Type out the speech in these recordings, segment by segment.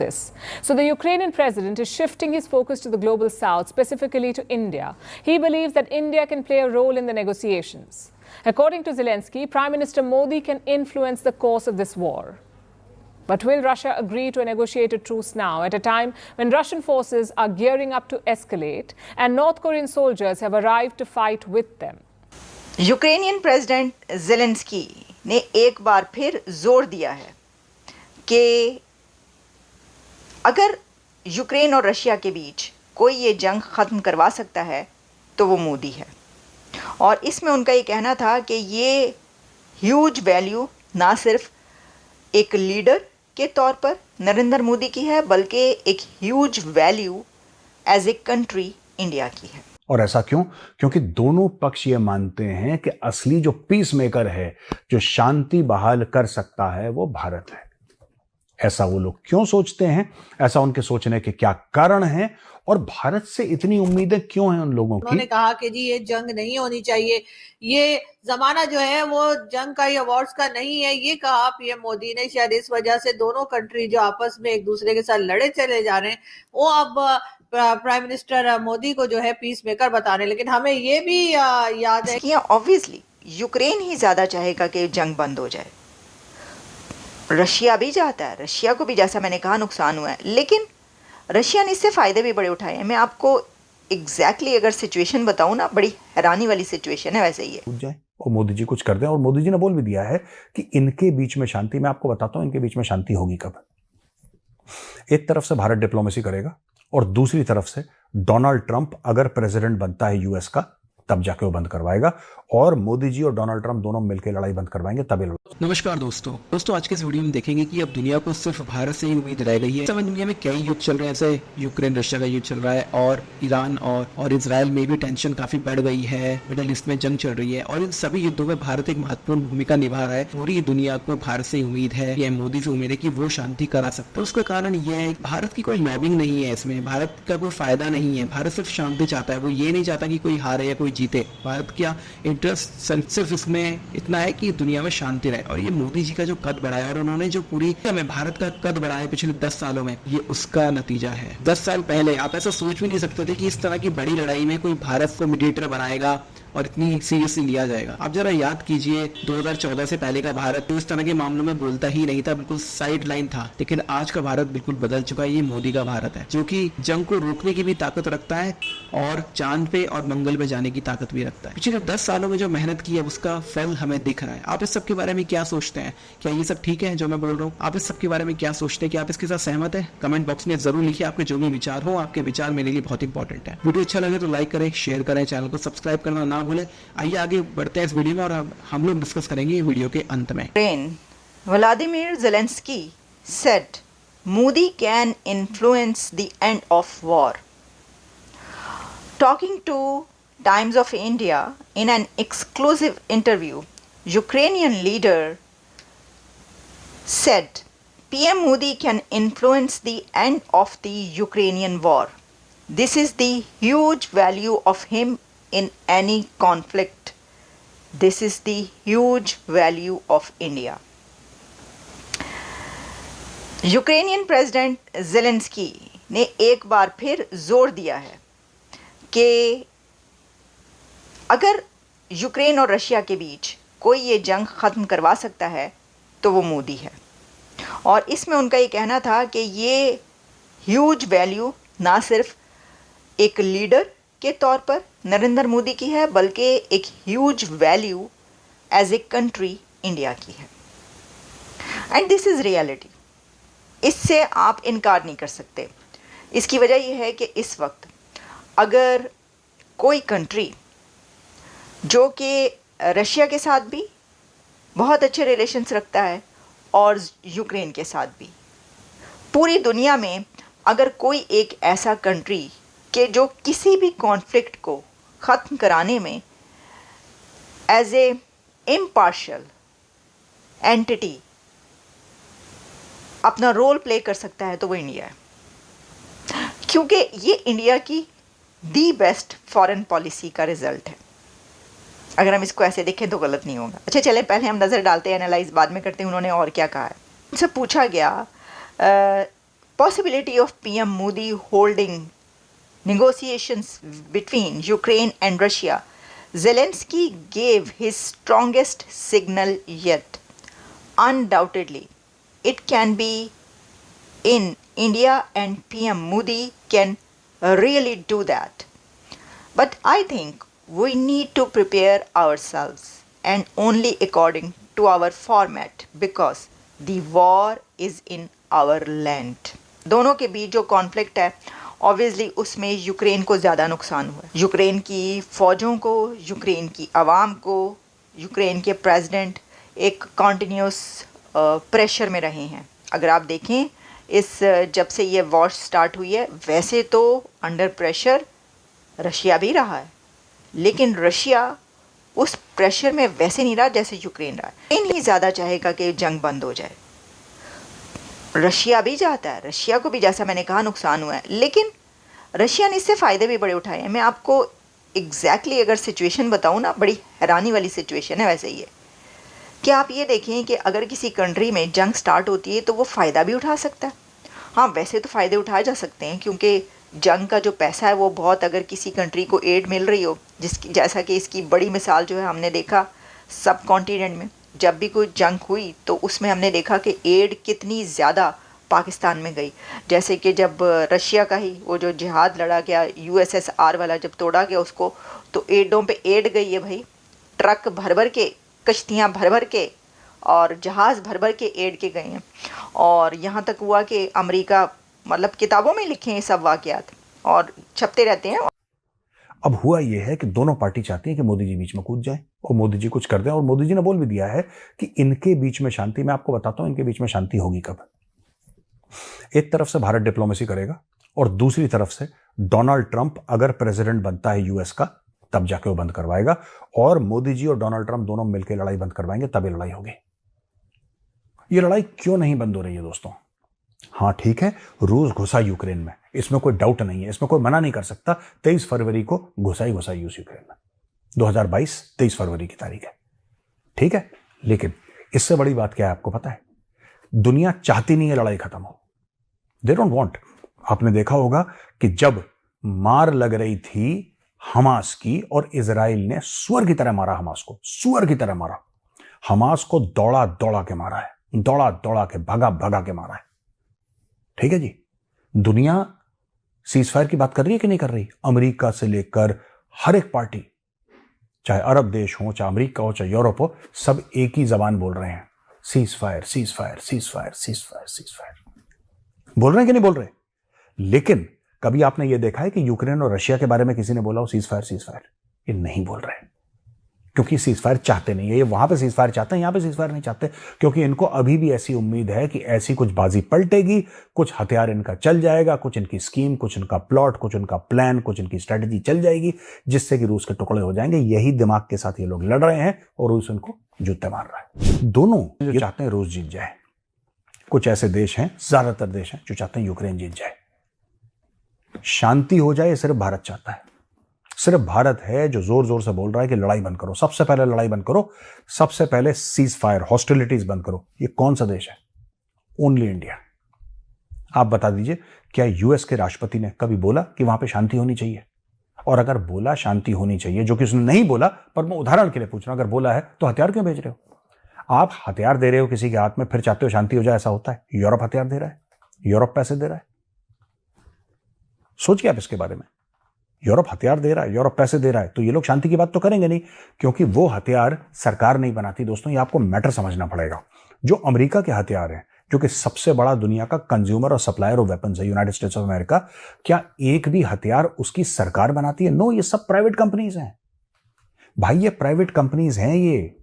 this. So the Ukrainian president is shifting his focus to the global south, specifically to India. He believes that India can play a role in the negotiations. According to Zelensky, Prime Minister Modi can influence the course of this war. But will Russia agree to a negotiated truce now, at a time when Russian forces are gearing up to escalate and North Korean soldiers have arrived to fight with them? Ukrainian president Zelensky ने एक बार फिर जोर दिया है कि अगर Ukraine और Russia के बीच कोई ये जंग ख़त्म करवा सकता है तो वो मोदी है। और इसमें उनका ये कहना था कि ये ह्यूज वैल्यू ना सिर्फ एक लीडर के तौर पर नरेंद्र मोदी की है, बल्कि एक huge value as a country India की है। और ऐसा क्यों? क्योंकि दोनों पक्ष ये मानते हैं कि असली जो पीस मेकर है, जो शांति बहाल कर सकता है, वो भारत है। ऐसा वो लोग क्यों सोचते हैं? ऐसा उनके सोचने के क्या कारण हैं? और भारत से इतनी उम्मीदें क्यों हैं उन लोगों की? उन्होंने कहा कि जी ये जंग नहीं होनी चाहिए, ये जमाना जो है वो जंग का या वॉर्स का नहीं है, ये कहा पीएम मोदी ने। शायद इस वजह से दोनों कंट्री जो आपस में एक दूसरे के साथ लड़े चले जा रहे हैं, वो अब प्राइम मिनिस्टर मोदी को जो है पीस मेकर बता रहे हैं। लेकिन हमें ये भी याद है कि ऑब्वियसली यूक्रेन ही ज्यादा चाहेगा कि जंग बंद हो जाए। रशिया भी चाहता है, रशिया को भी जैसा मैंने कहा नुकसान हुआ है, लेकिन रशिया ने इससे फ़ायदे भी बड़े उठाए हैं। मैं आपको एग्जैक्टली अगर सिचुएशन बताऊं ना, बड़ी हैरानी वाली सिचुएशन है। वैसे ही है जाए और मोदी जी कुछ कर दें। और मोदी जी ने बोल भी दिया है कि इनके बीच में शांति, मैं आपको बताता हूं इनके बीच में शांति होगी कब। एक तरफ से भारत डिप्लोमेसी करेगा और दूसरी तरफ से डोनाल्ड ट्रंप अगर प्रेसिडेंट बनता है यूएस का, तब जाके वो बंद करवाएगा। और मोदी जी और डोनाल्ड ट्रंप दोनों मिलकर लड़ाई बंद करवाएंगे, तभी। नमस्कार दोस्तों, आज के इस वीडियो में देखेंगे कि अब दुनिया को सिर्फ भारत से ही उम्मीद रह गई है। दुनिया में कई युद्ध चल रहे हैं, जैसे यूक्रेन रशिया का युद्ध चल रहा है और ईरान और इजराइल में भी टेंशन काफी बढ़ गई है। मिडल ईस्ट में जंग चल रही है और इन सभी युद्धों में भारत एक महत्वपूर्ण भूमिका निभा रहा है। पूरी दुनिया को भारत से उम्मीद है, ये मोदी से उम्मीद है कि वो शांति करा सकता है। उसका कारण यह है भारत की कोई लॉबिंग नहीं है, इसमें भारत का कोई फायदा नहीं है। भारत सिर्फ शांति चाहता है, वो ये नहीं चाहता कि कोई हारे या कोई जीते। भारत का इंटरेस्ट सिर्फ इसमें इतना है कि दुनिया में शांति रहे। और ये मोदी जी का जो कद बढ़ाया और उन्होंने जो पूरी में भारत का कद बढ़ाया पिछले 10 सालों में, ये उसका नतीजा है। 10 साल पहले आप ऐसा सोच भी नहीं सकते थे कि इस तरह की बड़ी लड़ाई में कोई भारत को मीडिएटर बनाएगा और इतनी सीरियसली लिया जाएगा। आप जरा याद कीजिए 2014 से पहले का भारत तो इस तरह के मामलों में बोलता ही नहीं था, बिल्कुल साइड लाइन था। लेकिन आज का भारत बिल्कुल बदल चुका है। ये मोदी का भारत है जो कि जंग को रोकने की भी ताकत रखता है और चांद पे और मंगल पे जाने की ताकत भी रखता है। पिछले 10 सालों में जो मेहनत की है उसका फल हमें दिख रहा है। आप इस सब के बारे में क्या सोचते हैं? क्या ये सब ठीक है जो मैं बोल रहा हूँ? आप इस सब के बारे में क्या सोचते हैं? क्या आप इसके साथ सहमत है? कमेंट बॉक्स में जरूर लिखिए आपके जो भी विचार हो। आपके विचार मेरे लिए बहुत इंपॉर्टेंट है। वीडियो अच्छा लगे तो लाइक करें, शेयर करें, चैनल को सब्सक्राइब करना ना भूलें। आइए आगे बढ़ते हैं इस वीडियो में और हम लोग डिस्कस करेंगे वीडियो के अंत में। Vladimir Zelensky said Modi can influence the end of war. Talking to Times of India in an exclusive interview, Ukrainian leader said PM Modi can influence the end of the Ukrainian war. This is the huge value of him in any conflict. This is the huge value of India. Ukrainian president Zelensky ने एक बार फिर जोर दिया है कि अगर Ukraine और Russia के बीच कोई ये जंग ख़त्म करवा सकता है तो वो मोदी है। और इसमें उनका ये कहना था कि ये ह्यूज वैल्यू ना सिर्फ एक लीडर के तौर पर नरेंद्र मोदी की है, बल्कि एक huge value as a country India की है। एंड दिस इज़ रियलिटी, इससे आप इनकार नहीं कर सकते। इसकी वजह यह है कि इस वक्त अगर कोई कंट्री जो कि रशिया के साथ भी बहुत अच्छे रिलेशंस रखता है और यूक्रेन के साथ भी, पूरी दुनिया में अगर कोई एक ऐसा कंट्री कि जो किसी भी कॉन्फ्लिक्ट को ख़त्म कराने में एज ए इम्पार्शियल एंटिटी अपना रोल प्ले कर सकता है तो वो इंडिया है। क्योंकि ये इंडिया की दी बेस्ट फॉरेन पॉलिसी का रिजल्ट है। अगर हम इसको ऐसे देखें तो गलत नहीं होगा। अच्छा चले पहले हम नज़र डालते हैं, एनालाइज बाद में करते हैं उन्होंने और क्या कहा है। उनसे पूछा गया possibility of PM Modi holding negotiations between Ukraine and Russia, Zelensky gave his strongest signal yet. Undoubtedly, it can be in India and PM Modi can really do that. But I think we need to prepare ourselves and only according to our format because the war is in our land. दोनों के बीच जो conflict है obviously उसमें Ukraine को ज़्यादा नुकसान हुआ है, यूक्रेन की फ़ौजों को, यूक्रेन की आवाम को, यूक्रेन के प्रेसिडेंट एक कॉन्टिन्यूस प्रेशर में रहे हैं. अगर आप देखें इस जब से ये वॉर स्टार्ट हुई है वैसे तो अंडर प्रेशर रशिया भी रहा है, लेकिन रशिया उस प्रेशर में वैसे नहीं रहा जैसे यूक्रेन रहा. यूक्रेन ही ज़्यादा चाहेगा कि जंग बंद हो जाए. रशिया भी चाहता है, रशिया को भी जैसा मैंने कहा नुकसान हुआ है, लेकिन रशिया ने इससे फ़ायदे भी बड़े उठाए हैं. मैं आपको एग्जैक्टली अगर सिचुएशन बताऊँ ना, बड़ी हैरानी वाली सिचुएशन है वैसे ही है कि आप ये देखें कि अगर किसी कंट्री में जंग स्टार्ट होती है तो वो फ़ायदा भी उठा सकता है. हाँ, वैसे तो फ़ायदे उठाए जा सकते हैं क्योंकि जंग का जो पैसा है वो बहुत, अगर किसी कंट्री को एड मिल रही हो, जिसकी जैसा कि इसकी बड़ी मिसाल जो है हमने देखा सब कॉन्टिनेंट में जब भी कोई जंग हुई तो उसमें हमने देखा कि एड कितनी ज़्यादा पाकिस्तान में गई. जैसे कि जब रशिया का ही वो जो जिहाद लड़ा गया USSR वाला जब तोड़ा गया उसको, तो एडों पे एड गई है भाई, ट्रक भर भर के, कश्तियाँ भर भर के और जहाज़ भर भर के एड के गए हैं. और यहाँ तक हुआ कि अमेरिका, मतलब किताबों में लिखे हैं सब वाक़यात और छपते रहते हैं. अब हुआ यह है कि दोनों पार्टी चाहती है कि मोदी जी बीच में कूद जाए और मोदी जी कुछ कर दें, और मोदी जी ने बोल भी दिया है कि इनके बीच में शांति, मैं आपको बताता हूं इनके बीच में शांति होगी कब. एक तरफ से भारत डिप्लोमेसी करेगा और दूसरी तरफ से डोनाल्ड ट्रंप अगर प्रेसिडेंट बनता है यूएस का तब जाके वो बंद करवाएगा, और मोदी जी और डोनाल्ड ट्रंप दोनों मिलकर लड़ाई बंद करवाएंगे, तब ये लड़ाई होगी. ये लड़ाई क्यों नहीं बंद हो रही है दोस्तों? हाँ ठीक है, रूस घुसा यूक्रेन में, इसमें कोई डाउट नहीं है, इसमें कोई मना नहीं कर सकता. 23 फरवरी को घुसा रूस यूक्रेन में, 2022 23 फरवरी की तारीख है, ठीक है. लेकिन इससे बड़ी बात क्या है आपको पता है? दुनिया चाहती नहीं है लड़ाई खत्म हो. They don't want. आपने देखा होगा कि जब मार लग रही थी हमास की और इजराइल ने सुअर की तरह मारा हमास को, सुअर की तरह मारा हमास को, दौड़ा दौड़ा के मारा है, दौड़ा दौड़ा के, भगा भगा के मारा है. ठीक है जी. दुनिया सीजफायर की बात कर रही है कि नहीं कर रही? अमेरिका से लेकर हर एक पार्टी, चाहे अरब देश हो, चाहे अमेरिका हो, चाहे यूरोप हो, सब एक ही जबान बोल रहे हैं, ceasefire ceasefire ceasefire ceasefire ceasefire. बोल रहे हैं कि नहीं बोल रहे? लेकिन कभी आपने ये देखा है कि यूक्रेन और रशिया के बारे में किसी ने बोला हो सीजफायर सीजफायर? ये नहीं बोल रहे, क्योंकि सीजफायर चाहते नहीं है. ये वहां पे सीजफायर चाहते हैं, यहां पे सीजफायर नहीं चाहते, क्योंकि इनको अभी भी ऐसी उम्मीद है कि ऐसी कुछ बाजी पलटेगी, कुछ हथियार इनका चल जाएगा, कुछ इनकी स्कीम, कुछ इनका प्लॉट, कुछ इनका प्लान, कुछ इनकी स्ट्रेटजी चल जाएगी, जिससे कि रूस के टुकड़े हो जाएंगे. यही दिमाग के साथ ये लोग लड़ रहे हैं और रूस उनको जूते मार रहा है. दोनों जो चाहते हैं रूस जीत जाए. कुछ ऐसे देश हैं, ज्यादातर देश हैं, जो चाहते हैं यूक्रेन जीत जाए, शांति हो जाए. सिर्फ भारत चाहता है, सिर्फ भारत है जो जोर जोर से बोल रहा है कि लड़ाई बंद करो, सबसे पहले लड़ाई बंद करो, सबसे पहले सीज फायर, हॉस्टिलिटीज बंद करो. ये कौन सा देश है? Only India. आप बता दीजिए, क्या यूएस के राष्ट्रपति ने कभी बोला कि वहां पे शांति होनी चाहिए? और अगर बोला शांति होनी चाहिए, जो कि उसने नहीं बोला, पर मैं उदाहरण के लिए पूछ रहा हूं, अगर बोला है तो हथियार क्यों भेज रहे हो? आप हथियार दे रहे हो किसी के हाथ में, फिर चाहते हो शांति हो जाए, ऐसा होता है? यूरोप हथियार दे रहा है, यूरोप पैसे दे रहा है. सोचिए आप इसके बारे में. यूरोप हथियार दे रहा है, यूरोप पैसे दे रहा है, तो ये लोग शांति की बात तो करेंगे नहीं, क्योंकि वो हथियार सरकार नहीं बनाती. दोस्तों, ये आपको मैटर समझना पड़ेगा. जो अमेरिका के हथियार हैं, जो कि सबसे बड़ा दुनिया का कंज्यूमर और सप्लायर ऑफ वेपन्स है, यूनाइटेड स्टेट्स ऑफ अमेरिका, क्या एक भी हथियार उसकी सरकार बनाती है? नो, ये सब प्राइवेट कंपनीज हैं भाई, ये प्राइवेट कंपनीज हैं ये.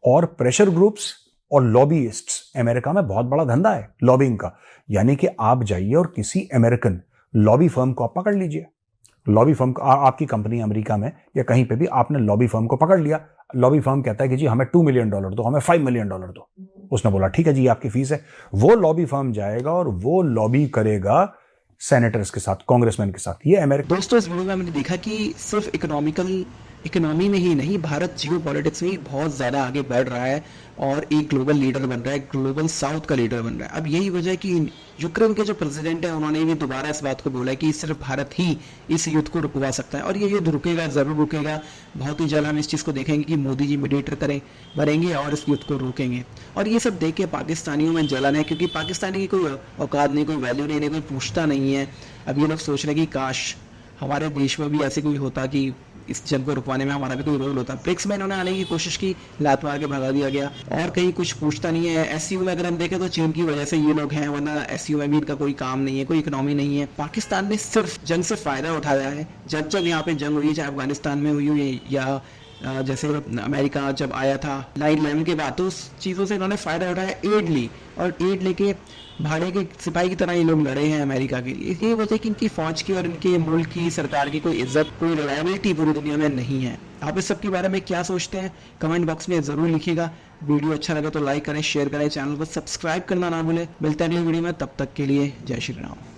और प्रेशर ग्रुप्स और लॉबीइस्ट्स, अमेरिका में बहुत बड़ा धंधा है लॉबिंग का. यानी कि आप जाइए और किसी अमेरिकन लॉबी फर्म को आप पकड़ लीजिए. लॉबी फर्म, आपकी कंपनी अमेरिका में या कहीं पे भी, आपने लॉबी फर्म को पकड़ लिया. लॉबी फर्म कहता है कि जी हमें $2 मिलियन दो, हमें $5 मिलियन दो. उसने बोला ठीक है जी, आपकी फीस है. वो लॉबी फर्म जाएगा और वो लॉबी करेगा सेनेटर्स के साथ, कांग्रेसमैन के साथ. ये अमेरिका. दोस्तों, इस वीडियो में हमने देखा कि सिर्फ इकोनॉमिकल इकोनॉमी में ही नहीं, भारत जियो पॉलिटिक्स में ही बहुत ज़्यादा आगे बढ़ रहा है और एक ग्लोबल लीडर बन रहा है, ग्लोबल साउथ का लीडर बन रहा है। अब यही वजह है कि यूक्रेन के जो प्रेसिडेंट है उन्होंने भी दोबारा इस बात को बोला है कि सिर्फ भारत ही इस युद्ध को रुकवा सकता है और ये युद्ध रुकेगा, ज़रूर रुकेगा। बहुत ही जल्द हम इस चीज़ को देखेंगे कि मोदी जी मीडिएटर बनेंगे और इस युद्ध को रोकेंगे। और ये सब देख के पाकिस्तानियों में जलन है, क्योंकि पाकिस्तानी की कोई औकात नहीं, कोई वैल्यू नहीं, कोई पूछता नहीं है। अब ये लोग सोच रहे हैं कि काश हमारे देश में भी ऐसे कोई होता कि इस जंग को रुकवाने में हमारा भी कोई रोल होता। ब्रिक्स में इन्होंने आने की कोशिश की, लात मार के भगा दिया गया और कहीं कुछ पूछता नहीं है। एससीओ में अगर हम देखें तो चीन की वजह से ये लोग हैं, वरना एससीओ में भी इनका कोई काम नहीं है, कोई इकोनॉमी नहीं है। पाकिस्तान ने सिर्फ जंग से फायदा उठाया है। जब जब यहाँ पे जंग हुई, चाहे अफगानिस्तान में हुई हो या जैसे अमेरिका जब आया था 9/11 के बाद, तो उस चीज़ों से इन्होंने फ़ायदा उठाया, एड ली और एड लेके भाड़े के सिपाही की तरह ये लोग लड़े हैं अमेरिका के लिए। ये वजह कि इनकी फ़ौज की और इनके मुल्क की सरकार की कोई इज्जत, कोई रिलायबिलिटी पूरी दुनिया में नहीं है। आप इस सब के बारे में क्या सोचते हैं कमेंट बॉक्स में ज़रूर लिखिएगा। वीडियो अच्छा लगा तो लाइक करें, शेयर करें, चैनल को सब्सक्राइब करना ना भूलें। मिलते हैं अगली वीडियो में, तब तक के लिए जय श्री राम।